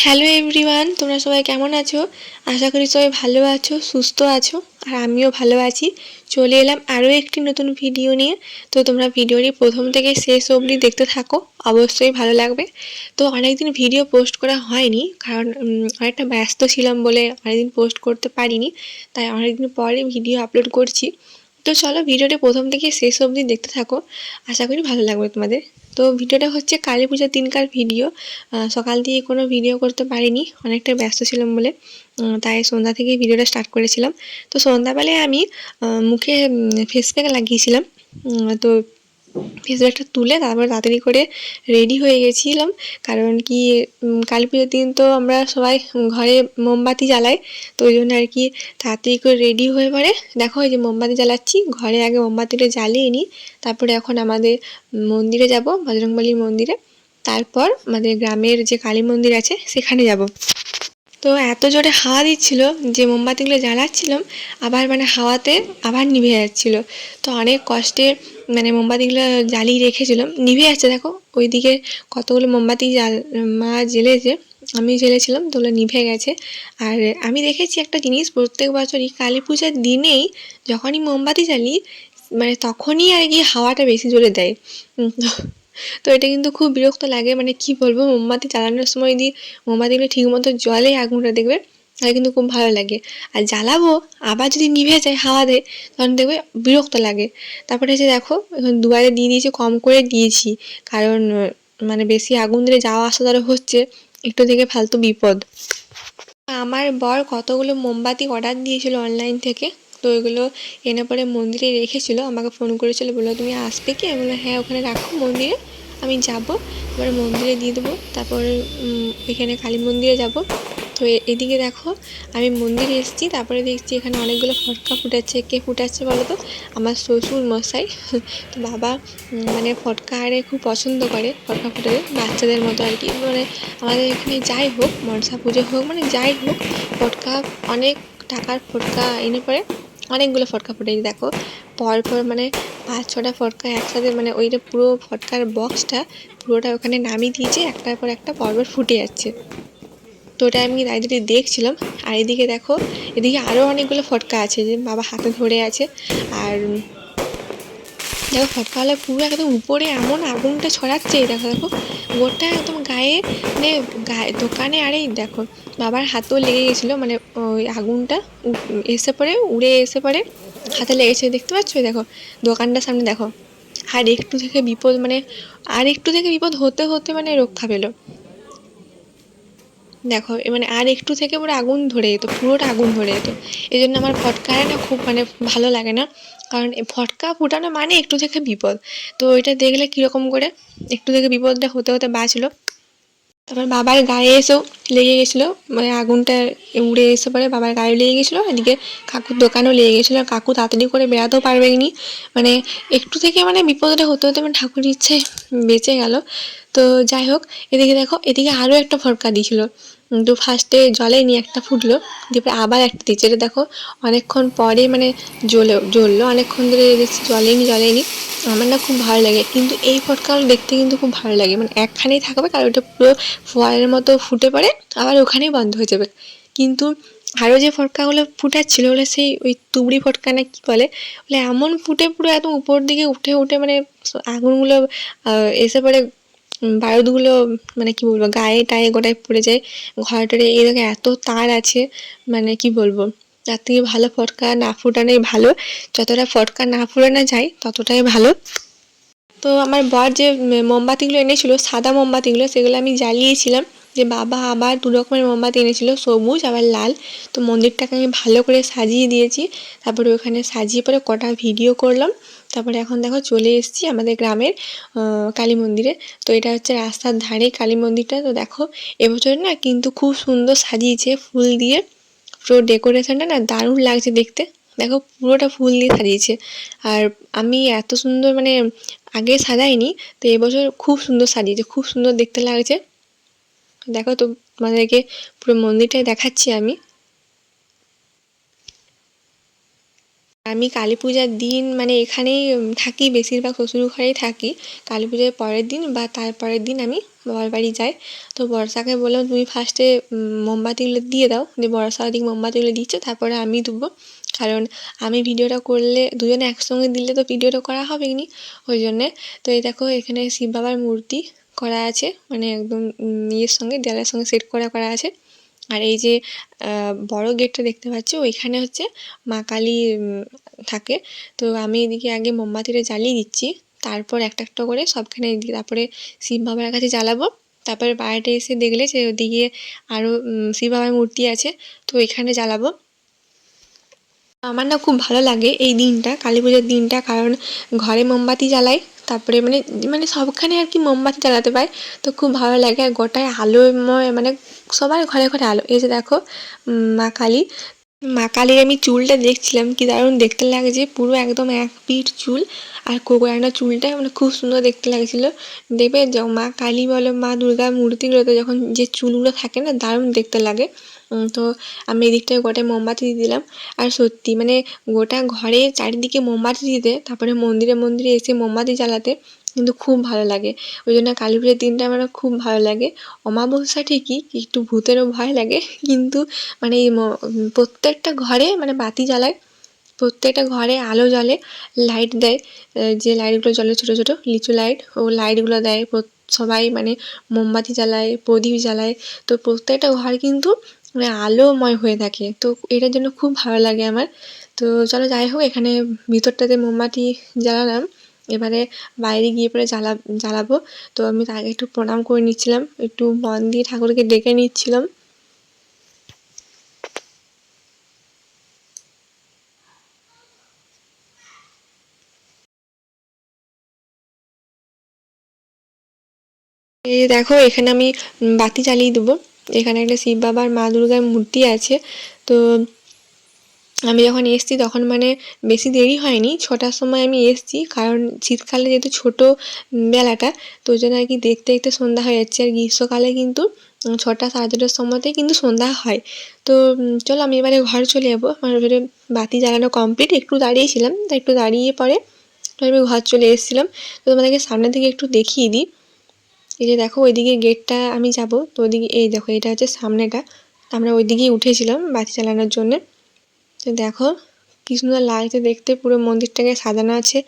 Hello everyone, তোমরা সবাই কেমন আছো? আশা করি সবাই ভালো আছো, সুস্থ আছো, আর আমিও ভালো আছি। চলে এলাম আরও একটি নতুন ভিডিও নিয়ে। তো তোমরা ভিডিওটি প্রথম থেকে শেষ অবধি দেখতে থাকো, অবশ্যই ভালো লাগবে। তো অনেকদিন ভিডিও পোস্ট করা হয়নি, কারণ অনেকটা ব্যস্ত ছিলাম বলে অনেকদিন পোস্ট করতে পারিনি, তাই অনেকদিন পরে ভিডিও আপলোড করছি। তো চলো ভিডিওটা প্রথম থেকে শেষ অবধি দেখতে থাকো, আশা করি ভালো লাগবে তোমাদের। তো ভিডিওটা হচ্ছে কালী পূজার দিনকার ভিডিও। সকাল দিয়ে কোনো ভিডিও করতে পারিনি, অনেকটা ব্যস্ত ছিলাম বলে, তাই সন্ধ্যা থেকেই ভিডিওটা স্টার্ট করেছিলাম। তো সন্ধ্যাবেলায় আমি মুখে ফেস প্যাক লাগিয়েছিলাম। তো ফেস প্যাকটা তুলে তারপর তাড়াতাড়ি করে রেডি হয়ে গেছিলাম, কারণ কি কালী পুজোর দিন তো আমরা সবাই ঘরে মোমবাতি জ্বালাই। তো ওই জন্য আর কি তাড়াতাড়ি করে রেডি হয়ে পরে দেখো এই যে মোমবাতি জ্বালাচ্ছি। ঘরে আগে মোমবাতিটা জ্বালিয়ে নিই, তারপরে এখন আমাদের মন্দিরে যাব, বজরংবলীর মন্দিরে। তারপর আমাদের গ্রামের যে কালী মন্দির আছে সেখানে যাব। তো এত জোরে হাওয়া দিচ্ছিল যে মোমবাতিগুলো জ্বালাচ্ছিলাম, আবার মানে হাওয়াতে আবার নিভে যাচ্ছিলো। তো অনেক কষ্টে মানে মোমবাতিগুলো জ্বালিয়ে রেখেছিলাম, নিভে যাচ্ছে দেখো। ওইদিকে কতগুলো মোমবাতি মা জ্বেলেছে, আমি জ্বেলেছিলাম, তো ওগুলো নিভে গেছে। আর আমি দেখেছি একটা জিনিস, প্রত্যেক বছরই কালী পূজার দিনেই যখনই মোমবাতি জ্বালি মানে তখনই আর কি হাওয়াটা বেশি জোরে দেয়। তো এটা কিন্তু খুব বিরক্ত লাগে, মানে কি বলবো, মোমবাতি জ্বালানোর সময় যদি মোমবাতিগুলো ঠিক মতো জ্বলে আগুনটা দেখবে, তাহলে কিন্তু খুব ভালো লাগে। আর জ্বালাবো আবার যদি নিভে যায় হাওয়াতে, তখন দেখবে বিরক্ত লাগে। তারপরে এসে দেখো এখন দুয়ারে দিয়ে দিয়েছি, কম করে দিয়েছি, কারণ মানে বেশি আগুন দিলে যাওয়া আসা ধরো হচ্ছে, একটু থেকে ফালতু বিপদ। আমার বর কতগুলো মোমবাতি অর্ডার দিয়েছিল অনলাইন থেকে, তো ওইগুলো এনে পরে মন্দিরে রেখেছিল। আমাকে ফোন করেছিল, বললো তুমি আসবে কি? আমি বললাম হ্যাঁ, ওখানে রাখো মন্দিরে, আমি যাব, এবারে মন্দিরে দিয়ে দেবো। তারপরে এখানে কালী মন্দিরে যাব। তো এদিকে দেখো আমি মন্দিরে এসেছি, তারপরে দেখছি এখানে অনেকগুলো ফটকা ফুটাচ্ছে। কে ফুটাচ্ছে বলো তো? আমার শ্বশুর মশাই। তো বাবা মানে ফটকা আরে খুব পছন্দ করে, ফটকা ফুটাতে বাচ্চাদের মতো আর কি। মানে আমাদের এখানে যাই হোক, মনসা পুজো হোক, মানে যাই হোক, ফটকা অনেক টাকার ফটকা এনে পরে অনেকগুলো ফটকা ফুটাই দেখো পরপর, মানে 5-6টা ফটকা একসাথে, মানে ওইটা পুরো ফটকার বক্সটা পুরোটা ওখানে নামিয়ে দিয়েছে, একটার পর একটা পরপর ফুটে যাচ্ছে। তো ওটা আমি দাঁড়িয়ে দেখছিলাম। আর এদিকে দেখো, এদিকে আরও অনেকগুলো ফটকা আছে যে বাবা হাতে ধরে আছে। আর দেখো ফটকাওয়ালা পুরো একদম উপরে এমন আগুনটা ছড়াচ্ছে, দেখো দেখো গোটা একদম গায়ে, মানে গায়ে দোকানে। আর এই দেখো বাবার হাতেও লেগে গেছিলো, মানে ওই আগুনটা এসে পড়ে উড়ে এসে পড়ে হাতে লেগেছে, দেখতে পাচ্ছ? দেখো দোকানটার সামনে দেখো। আর একটু থেকে বিপদ, মানে আর একটু থেকে বিপদ হতে হতে মানে রক্ষা পেলো। দেখো মানে আর একটু থেকে পুরো আগুন ধরে যেত, পুরোটা আগুন ধরে যেত। এই জন্য আমার ফটকা না খুব মানে ভালো লাগে না, কারণ ফটকা ফুটানো মানে একটু থেকে বিপদ। তো ওইটা দেখলে কীরকম করে একটু থেকে বিপদটা হতে হতে বাঁচলো। তারপর বাবার গায়ে এসেও লেগে গেছিলো, মানে আগুনটা উড়ে এসে পরে বাবার গায়ে লেগে গেছিলো, এদিকে কাকুর দোকানেও লেগে গেছিলো। আর কাকু তাড়াতাড়ি করে বেরাতেও পারবেনি, মানে একটু থেকে মানে বিপদটা হতে হতে মানে ঠাকুরের ইচ্ছায় বেঁচে গেল। তো যাই হোক, এদিকে দেখো এদিকে আরও একটা ফটকা দিয়েছিল। তো ফার্স্টে জ্বলেনি, একটা ফুটলো, দিয়ে আবার একটা দিচ্ছে। এটা দেখো অনেকক্ষণ পরে মানে জ্বললো, অনেকক্ষণ ধরে দেখছি জ্বলেনি। আমার না খুব ভালো লাগে, কিন্তু এই ফটকাগুলো দেখতে কিন্তু খুব ভালো লাগে, মানে একখানেই থাকবে, কারণ ওটা পুরো ফোয়ারের মতো ফুটে পড়ে আবার ওখানেই বন্ধ হয়ে যাবে। কিন্তু আরও যে ফটকাগুলো ফুটাচ্ছিলো ওগুলো সেই ওই তুবড়ি ফটকা না কি বলে, বলে এমন ফুটে পুরো একদম উপর দিকে উঠে উঠে, মানে আগুনগুলো এসে পড়ে, বারুদগুলো মানে কি বলবো গায়ে টায়ে গোটায় পড়ে যায়, ঘরটারে। এই দেখে এত তার আছে, মানে কি বলবো, তার থেকে ভালো ফটকা না ফুটানোই ভালো। যতটা ফটকা না ফুটানো যায় ততটাই ভালো। তো আমার বর যে মোমবাতিগুলো এনেছিল, সাদা মোমবাতিগুলো, সেগুলো আমি জ্বালিয়েছিলাম। যে বাবা আবার 2 রকমের মোমবাতি এনেছিল, সবুজ আবার লাল। তো মন্দিরটাকে আমি ভালো করে সাজিয়ে দিয়েছি। তারপরে ওখানে সাজিয়ে পরে কটা ভিডিও করলাম। তারপরে এখন দেখো চলে এসেছি আমাদের গ্রামের কালী মন্দিরে। তো এটা হচ্ছে রাস্তার ধারে কালী মন্দিরটা। তো দেখো এবছর না কিন্তু খুব সুন্দর সাজিয়েছে ফুল দিয়ে, পুরো ডেকোরেশনটা না দারুণ লাগছে দেখতে। দেখো পুরোটা ফুল দিয়ে সাজিয়েছে। আর আমি এত সুন্দর মানে আগে সাজাইনি, তো এবছর খুব সুন্দর সাজিয়েছে, খুব সুন্দর দেখতে লাগছে। দেখো তো তোমাদেরকে পুরো মন্দিরটাই দেখাচ্ছি আমি। আমি কালী পূজার দিন মানে এখানেই থাকি, বেশিরভাগ শ্বশুর ঘরেই থাকি। কালী পূজার পরের দিন বা তারপরের দিন আমি বাবার বাড়ি যায়। তো বর্ষাকে বললাম তুমি ফার্স্টে মোমবাতিগুলো দিয়ে দাও, দিয়ে বর্ষা ওদিকে মোমবাতিগুলো দিচ্ছে, তারপরে আমি দেবো, কারণ আমি ভিডিওটা করলে দুজনে একসঙ্গে দিলে তো ভিডিওটা করা হবে নি, ওই জন্যে। তো এই দেখো এখানে শিব বাবার মূর্তি করা আছে, মানে একদম ইয়ের সঙ্গে দেওয়ালের সঙ্গে সেট করা আছে। আর এই যে বড় গেটটা দেখতে পাচ্ছ, ওইখানে হচ্ছে মা কালী থাকে। তো আমি এদিকে আগে মোমবাতিটা জ্বালিয়ে দিচ্ছি, তারপর একটা একটা করে সবখানে দিই, তারপরে শিব বাবার কাছে জ্বালাবো। তারপরে বাইরে এসে দেখলে যে ওদিকে আরও শিব বাবার মূর্তি আছে, তো এখানে জ্বালাবো। আমার না খুব ভালো লাগে এই দিনটা, কালী পুজোর দিনটা, কারণ ঘরে মোমবাতি জ্বালাই, তারপরে মানে মানে সবখানে আর কি মোমবাতি জ্বালাতে পাই, তো খুব ভালো লাগে। আর গোটায় আলোময়, মানে সবার ঘরে ঘরে আলো। এই যে দেখো মা কালী, মা কালীর আমি চুলটা দেখছিলাম, কি দারুণ দেখতে লাগছে, পুরো একদম এক পিঠ চুল, আর কোকড়ানো চুলটা মানে খুব সুন্দর দেখতে লাগছিলো। দেখবে মা কালী বলো মা দুর্গা মূর্তিগুলোতে যখন যে চুলগুলো থাকে না, দারুণ দেখতে লাগে। তো আমি এদিকটায় গোটায় মোমবাতি দিয়ে দিলাম। আর সত্যি মানে গোটা ঘরে চারিদিকে মোমবাতি দিতে, তারপরে মন্দিরে মন্দিরে এসে মোমবাতি জ্বালাতে কিন্তু খুব ভালো লাগে। ওই জন্য কালী পুজোর দিনটা আমার খুব ভালো লাগে। অমাবস্যা ঠিকই, একটু ভূতেরও ভয় লাগে, কিন্তু মানে এই প্রত্যেকটা ঘরে মানে বাতি জ্বালায়, প্রত্যেকটা ঘরে আলো জ্বলে, লাইট দেয়, যে লাইটগুলো জ্বলে ছোটো ছোটো লিচু লাইট, ও লাইটগুলো দেয়। সবাই মানে মোমবাতি জ্বালায়, প্রদীপ জ্বালায়, তো প্রত্যেকটা ঘর কিন্তু মানে আলোময় হয়ে থাকে। তো এটার জন্য খুব ভালো লাগে আমার। তো চলো যাই হোক, এখানে ভিতরটাতে মোমবাতি জ্বালালাম, এবারে বাইরে গিয়ে পরে জ্বালাবো। তো আমি তার আগে একটু প্রণাম করে নিচ্ছিলাম, একটু মন দিয়ে ঠাকুরকে ডেকে নিচ্ছিলাম। এই দেখো এখানে আমি বাতি জ্বালিয়ে দেবো। এখানে একটা শিব বাবার মা দুর্গার মূর্তি আছে। তো আমি যখন এসেছি তখন মানে বেশি দেরি হয়নি, 6টার সময় আমি এসেছি, কারণ শীতকালে যেহেতু ছোটো বেলাটা, তো ওই জন্য আর কি দেখতে দেখতে সন্ধ্যা হয়ে যাচ্ছে। আর গ্রীষ্মকালে কিন্তু 6টা সাড়ে 6টার সময়তেই কিন্তু সন্ধ্যা হয়। তো চলো আমি এবারে ঘরে চলে যাবো, আমার এবারে বাতি জ্বালানো কমপ্লিট। একটু দাঁড়িয়েছিলাম, তাই একটু দাঁড়িয়ে পরে আমি ঘর চলে এসেছিলাম। তো তোমাদেরকে সামনে থেকে একটু দেখিয়ে দিই। এই যে দেখো ওইদিকে গেটটা আমি যাব, তো ওইদিকে এই দেখো এটা হচ্ছে সামনেটা, আমরা ওইদিকেই উঠেছিলাম বাতি চালানোর জন্যে। তো দেখো কি সুন্দর লাগছে দেখতে, পুরো মন্দিরটাকে সাজানো আছে।